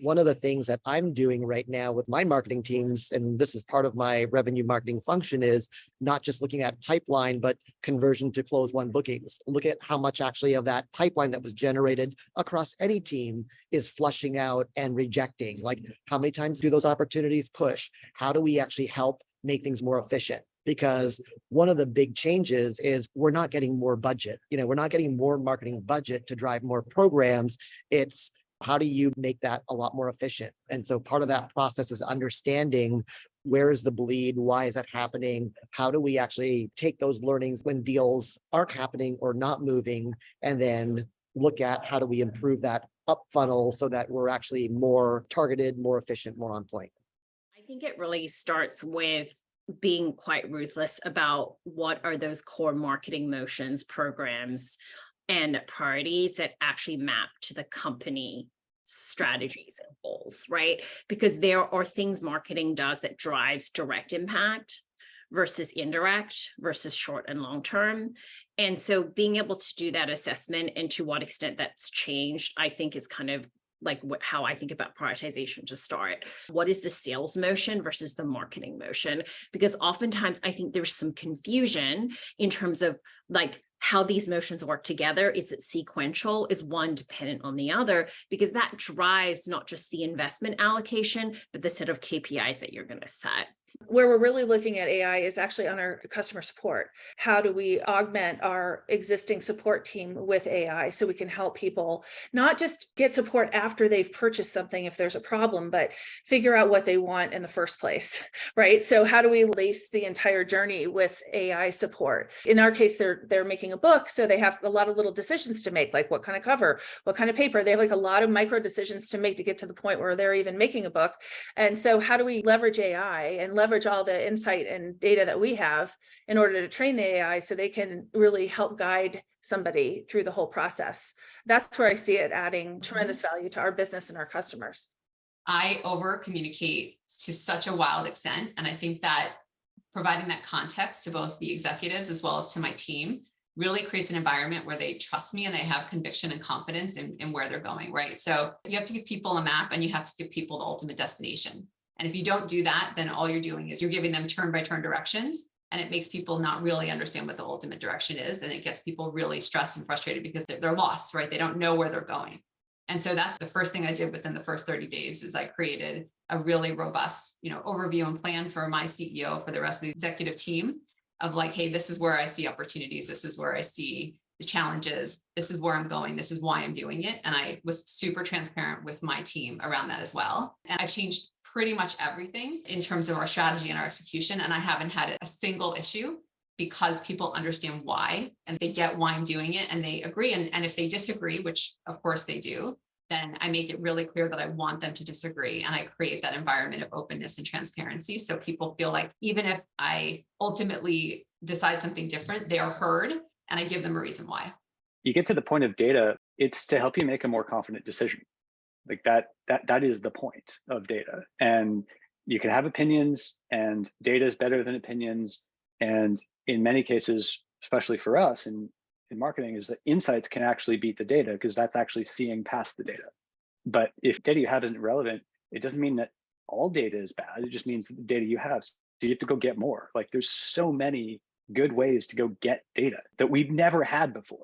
one of the things that I'm doing right now with my marketing teams, and this is part of my revenue marketing function, is not just looking at pipeline, but conversion to close won bookings. Look at how much actually of that pipeline that was generated across any team is flushing out and rejecting. Like, how many times do those opportunities push? How do we actually help make things more efficient? Because one of the big changes is we're not getting more budget. We're not getting more marketing budget to drive more programs. It's how do you make that a lot more efficient? And so part of that process is understanding where is the bleed? Why is that happening? How do we actually take those learnings when deals aren't happening or not moving, and then look at how do we improve that up funnel so that we're actually more targeted, more efficient, more on point? I think it really starts with being quite ruthless about what are those core marketing motions, programs, and priorities that actually map to the company strategies and goals, right? Because there are things marketing does that drives direct impact versus indirect versus short and long term. And so being able to do that assessment and to what extent that's changed, I think is kind of like how I think about prioritization to start. What is the sales motion versus the marketing motion? Because oftentimes I think there's some confusion in terms of like how these motions work together. Is it sequential? Is one dependent on the other? Because that drives not just the investment allocation, but the set of KPIs that you're going to set. Where we're really looking at AI is actually on our customer support. How do we augment our existing support team with AI so we can help people not just get support after they've purchased something if there's a problem, but figure out what they want in the first place, right? So how do we lace the entire journey with AI support? In our case, they're making a book, so they have a lot of little decisions to make, like what kind of cover, what kind of paper. They have like a lot of micro decisions to make to get to the point where they're even making a book. And so how do we leverage AI and leverage all the insight and data that we have in order to train the AI so they can really help guide somebody through the whole process? That's where I see it adding tremendous value to our business and our customers. I over communicate to such a wild extent. And I think that providing that context to both the executives as well as to my team really creates an environment where they trust me and they have conviction and confidence in where they're going, right? So you have to give people a map and you have to give people the ultimate destination. And if you don't do that, then all you're doing is you're giving them turn-by-turn directions, and it makes people not really understand what the ultimate direction is. And it gets people really stressed and frustrated because they're lost, right? They don't know where they're going. And so that's the first thing I did within the first 30 days is I created a really robust, overview and plan for my CEO, for the rest of the executive team of like, hey, this is where I see opportunities. This is where I see the challenges. This is where I'm going. This is why I'm doing it. And I was super transparent with my team around that as well. And I've changed pretty much everything in terms of our strategy and our execution. And I haven't had a single issue because people understand why and they get why I'm doing it and they agree. And if they disagree, which of course they do, then I make it really clear that I want them to disagree. And I create that environment of openness and transparency. So people feel like even if I ultimately decide something different, they are heard and I give them a reason why. You get to the point of data, it's to help you make a more confident decision. Like that is the point of data. And you can have opinions and data is better than opinions. And in many cases, especially for us in marketing, is that insights can actually beat the data because that's actually seeing past the data. But if data you have isn't relevant, it doesn't mean that all data is bad. It just means that the data you have, so you have to go get more. Like there's so many good ways to go get data that we've never had before.